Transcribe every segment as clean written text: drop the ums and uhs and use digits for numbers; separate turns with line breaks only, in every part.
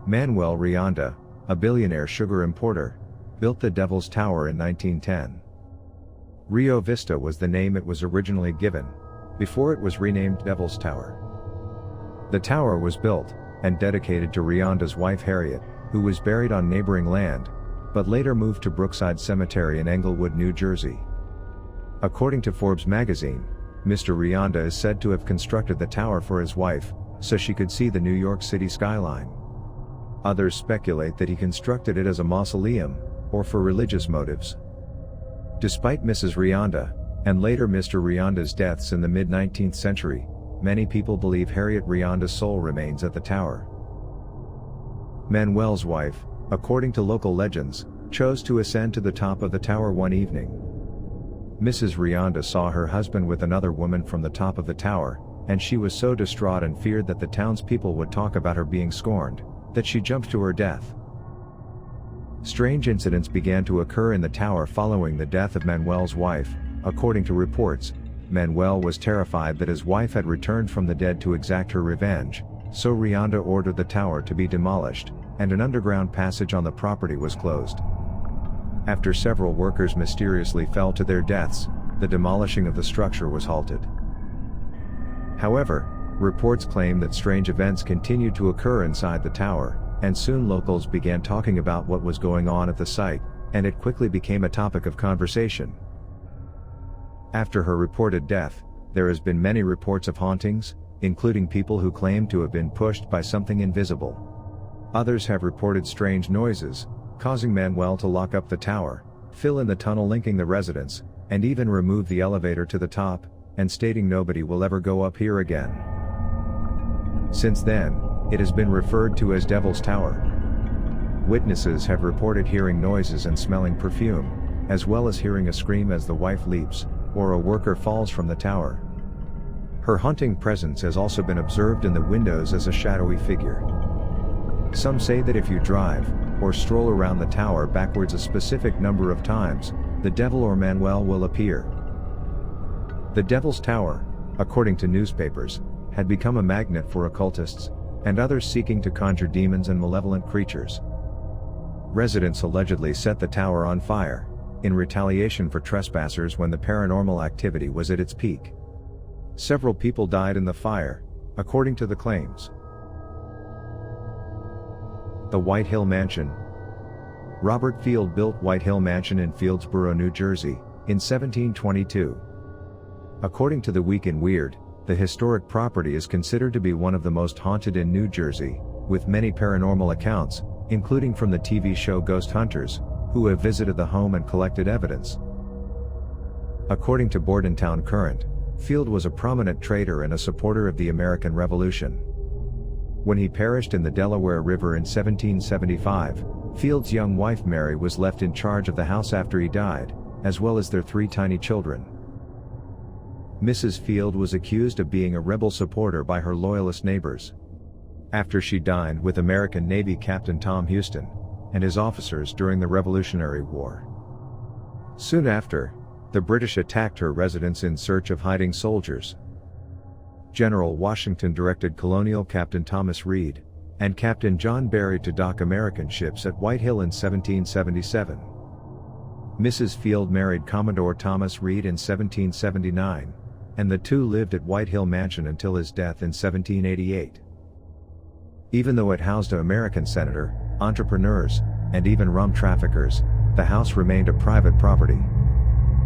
Manuel Rianda, a billionaire sugar importer, built the Devil's Tower in 1910. Rio Vista was the name it was originally given, before it was renamed Devil's Tower. The tower was built and dedicated to Rianda's wife Harriet, who was buried on neighboring land, but later moved to Brookside Cemetery in Englewood, New Jersey. According to Forbes magazine, Mr. Rianda is said to have constructed the tower for his wife, so she could see the New York City skyline. Others speculate that he constructed it as a mausoleum, or for religious motives. Despite Mrs. Rianda, and later Mr. Rianda's deaths in the mid-19th century, many people believe Harriet Rianda's soul remains at the tower. Manuel's wife, according to local legends, chose to ascend to the top of the tower one evening. Mrs. Rianda saw her husband with another woman from the top of the tower, and she was so distraught and feared that the townspeople would talk about her being scorned, that she jumped to her death. Strange incidents began to occur in the tower following the death of Manuel's wife. According to reports, Manuel was terrified that his wife had returned from the dead to exact her revenge, so Rianda ordered the tower to be demolished, and an underground passage on the property was closed. After several workers mysteriously fell to their deaths, the demolishing of the structure was halted. However, reports claim that strange events continued to occur inside the tower, and soon locals began talking about what was going on at the site, and it quickly became a topic of conversation. After her reported death, there has been many reports of hauntings, including people who claim to have been pushed by something invisible. Others have reported strange noises, causing Manuel to lock up the tower, fill in the tunnel linking the residence, and even remove the elevator to the top, and stating nobody will ever go up here again. Since then, it has been referred to as Devil's Tower. Witnesses have reported hearing noises and smelling perfume, as well as hearing a scream as the wife leaps, or a worker falls from the tower. Her haunting presence has also been observed in the windows as a shadowy figure. Some say that if you drive, or stroll around the tower backwards a specific number of times, the devil or Manuel will appear. The Devil's Tower, according to newspapers, had become a magnet for occultists, and others seeking to conjure demons and malevolent creatures. Residents allegedly set the tower on fire, in retaliation for trespassers when the paranormal activity was at its peak. Several people died in the fire, according to the claims. The White Hill Mansion. Robert Field built White Hill Mansion in Fieldsboro, New Jersey, in 1722. According to the Week in Weird, the historic property is considered to be one of the most haunted in New Jersey, with many paranormal accounts, including from the TV show Ghost Hunters, who have visited the home and collected evidence. According to Bordentown Current, Field was a prominent trader and a supporter of the American Revolution. When he perished in the Delaware River in 1775, Field's young wife Mary was left in charge of the house after he died, as well as their 3 tiny children. Mrs. Field was accused of being a rebel supporter by her loyalist neighbors. After she dined with American Navy Captain Tom Houston and his officers during the Revolutionary War. Soon after, the British attacked her residence in search of hiding soldiers. General Washington directed Colonial Captain Thomas Reed and Captain John Barry to dock American ships at White Hill in 1777. Mrs. Field married Commodore Thomas Reed in 1779, and the two lived at White Hill Mansion until his death in 1788. Even though it housed an American senator, entrepreneurs, and even rum traffickers, the house remained a private property.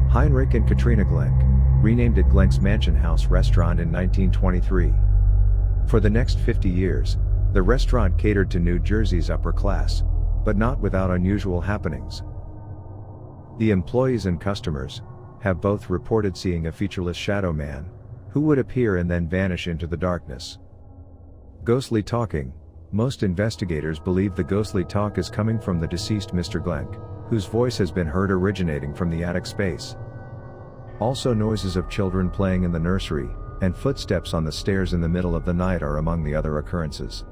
Heinrich and Katrina Glenk renamed it Glenk's Mansion House Restaurant in 1923. For the next 50 years, the restaurant catered to New Jersey's upper class, but not without unusual happenings. The employees and customers have both reported seeing a featureless shadow man, who would appear and then vanish into the darkness. Ghostly talking. Most investigators believe the ghostly talk is coming from the deceased Mr. Glenk, whose voice has been heard originating from the attic space. Also, noises of children playing in the nursery, and footsteps on the stairs in the middle of the night are among the other occurrences.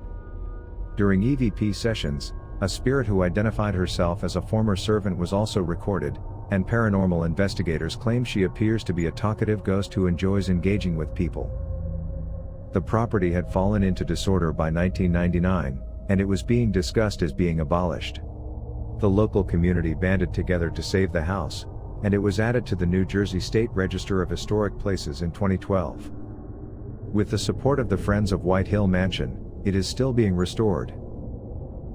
During EVP sessions, a spirit who identified herself as a former servant was also recorded, and paranormal investigators claim she appears to be a talkative ghost who enjoys engaging with people. The property had fallen into disorder by 1999, and it was being discussed as being abolished. The local community banded together to save the house, and it was added to the New Jersey State Register of Historic Places in 2012. With the support of the Friends of White Hill Mansion, it is still being restored.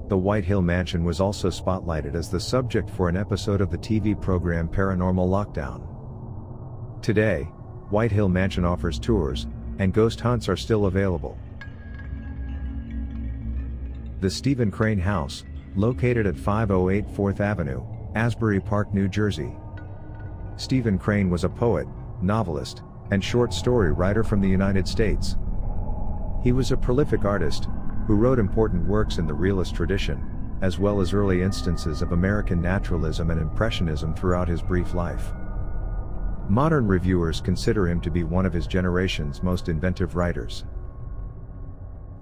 The White Hill Mansion was also spotlighted as the subject for an episode of the TV program Paranormal Lockdown. Today, White Hill Mansion offers tours, and ghost hunts are still available. The Stephen Crane House, located at 508 4th Avenue, Asbury Park, New Jersey. Stephen Crane was a poet, novelist, and short story writer from the United States. He was a prolific artist, who wrote important works in the realist tradition, as well as early instances of American naturalism and impressionism throughout his brief life. Modern reviewers consider him to be one of his generation's most inventive writers.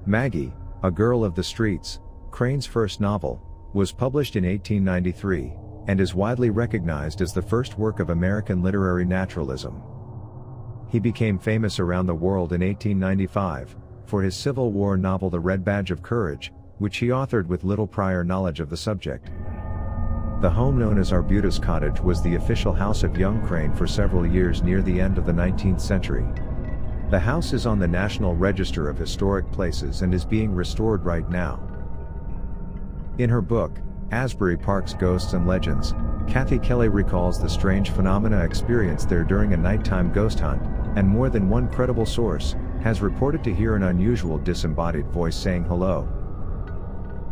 Maggie, A Girl of the Streets, Crane's first novel, was published in 1893, and is widely recognized as the first work of American literary naturalism. He became famous around the world in 1895, for his Civil War novel The Red Badge of Courage, which he authored with little prior knowledge of the subject. The home known as Arbutus Cottage was the official house of young Crane for several years near the end of the 19th century. The house is on the National Register of Historic Places and is being restored right now. In her book, Asbury Park's Ghosts and Legends, Kathy Kelly recalls the strange phenomena experienced there during a nighttime ghost hunt, and more than one credible source has reported to hear an unusual disembodied voice saying hello.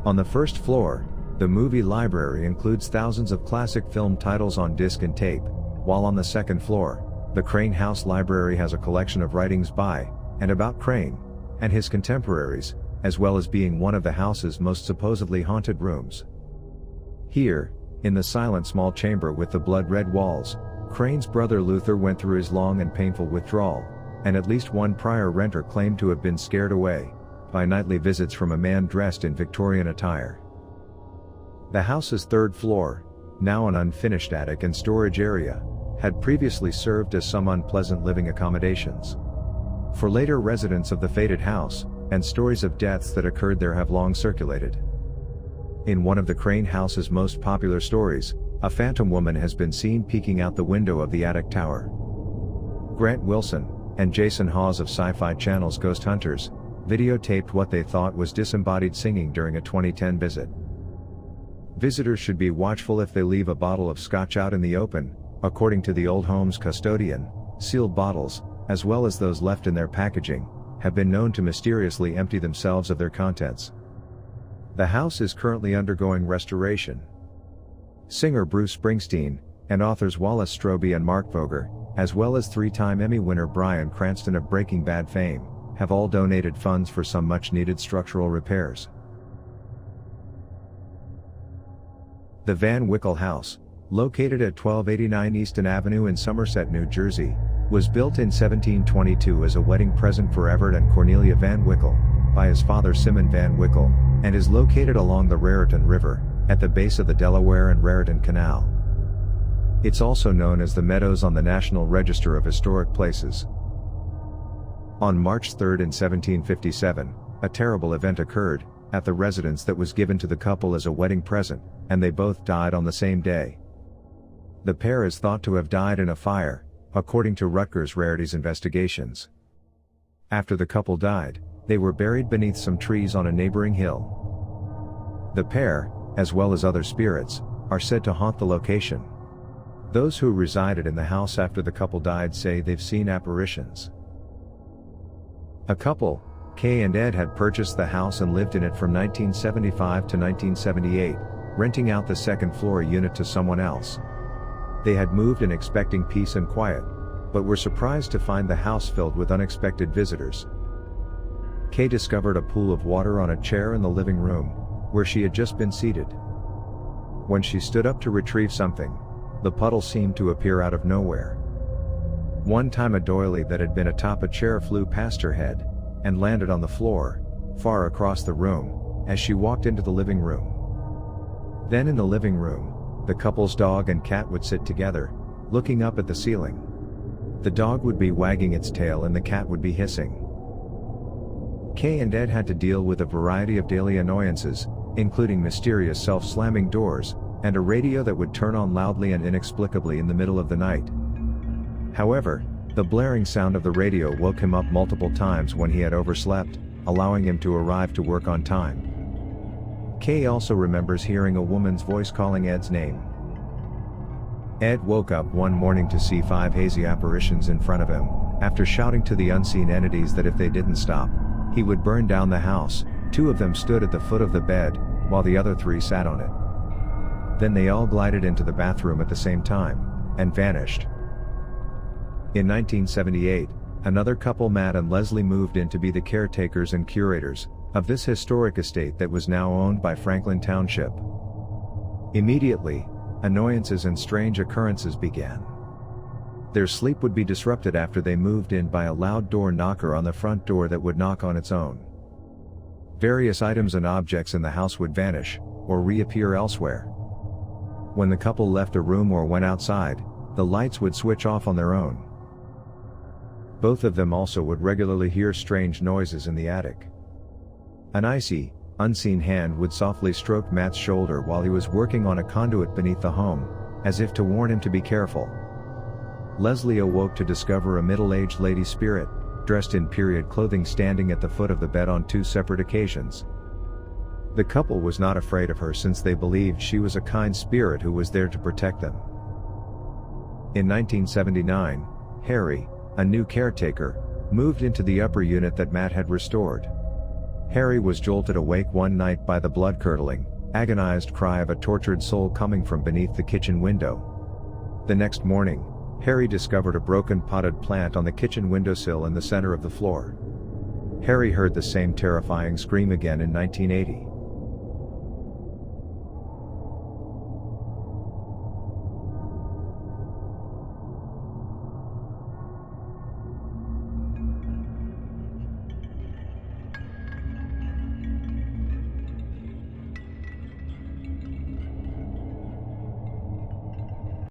On the first floor, the movie library includes thousands of classic film titles on disc and tape, while on the second floor, the Crane House Library has a collection of writings by, and about Crane, and his contemporaries, as well as being one of the house's most supposedly haunted rooms. Here, in the silent small chamber with the blood-red walls, Crane's brother Luther went through his long and painful withdrawal, and at least one prior renter claimed to have been scared away by nightly visits from a man dressed in Victorian attire. The house's third floor, now an unfinished attic and storage area, had previously served as some unpleasant living accommodations for later residents of the fated house, and stories of deaths that occurred there have long circulated. In one of the Crane House's most popular stories, a phantom woman has been seen peeking out the window of the attic tower. Grant Wilson and Jason Hawes of Sci-Fi Channel's Ghost Hunters videotaped what they thought was disembodied singing during a 2010 visit. Visitors should be watchful if they leave a bottle of scotch out in the open, according to the old home's custodian. Sealed bottles, as well as those left in their packaging, have been known to mysteriously empty themselves of their contents. The house is currently undergoing restoration. Singer Bruce Springsteen, and authors Wallace Strobe and Mark Voger, as well as three-time Emmy winner Bryan Cranston of Breaking Bad fame, have all donated funds for some much-needed structural repairs. The Van Wickle House, located at 1289 Easton Avenue in Somerset, New Jersey, was built in 1722 as a wedding present for Everett and Cornelia Van Wickle, by his father Simon Van Wickle, and is located along the Raritan River, at the base of the Delaware and Raritan Canal. It's also known as the Meadows on the National Register of Historic Places. On March 3 in 1757, a terrible event occurred at the residence that was given to the couple as a wedding present, and they both died on the same day. The pair is thought to have died in a fire, according to Rutgers Rarities investigations. After the couple died, they were buried beneath some trees on a neighboring hill. The pair, as well as other spirits, are said to haunt the location. Those who resided in the house after the couple died say they've seen apparitions. A couple, Kay and Ed, had purchased the house and lived in it from 1975 to 1978, renting out the second-floor unit to someone else. They had moved in expecting peace and quiet, but were surprised to find the house filled with unexpected visitors. Kay discovered a pool of water on a chair in the living room, where she had just been seated. When she stood up to retrieve something, the puddle seemed to appear out of nowhere. One time a doily that had been atop a chair flew past her head, and landed on the floor, far across the room, as she walked into the living room. Then in the living room, the couple's dog and cat would sit together, looking up at the ceiling. The dog would be wagging its tail and the cat would be hissing. Kay and Ed had to deal with a variety of daily annoyances, including mysterious self-slamming doors, and a radio that would turn on loudly and inexplicably in the middle of the night. However, the blaring sound of the radio woke him up multiple times when he had overslept, allowing him to arrive to work on time. Kay also remembers hearing a woman's voice calling Ed's name. Ed woke up one morning to see 5 hazy apparitions in front of him, after shouting to the unseen entities that if they didn't stop, he would burn down the house. 2 of them stood at the foot of the bed, while the other 3 sat on it. Then they all glided into the bathroom at the same time, and vanished. In 1978, another couple, Matt and Leslie, moved in to be the caretakers and curators of this historic estate that was now owned by Franklin Township. Immediately, annoyances and strange occurrences began. Their sleep would be disrupted after they moved in by a loud door knocker on the front door that would knock on its own. Various items and objects in the house would vanish, or reappear elsewhere. When the couple left a room or went outside, the lights would switch off on their own. Both of them also would regularly hear strange noises in the attic. An icy, unseen hand would softly stroke Matt's shoulder while he was working on a conduit beneath the home, as if to warn him to be careful. Leslie awoke to discover a middle-aged lady spirit, dressed in period clothing, standing at the foot of the bed on 2 separate occasions. The couple was not afraid of her since they believed she was a kind spirit who was there to protect them. In 1979, Harry, a new caretaker, moved into the upper unit that Matt had restored. Harry was jolted awake one night by the blood-curdling, agonized cry of a tortured soul coming from beneath the kitchen window. The next morning, Harry discovered a broken potted plant on the kitchen windowsill in the center of the floor. Harry heard the same terrifying scream again in 1980.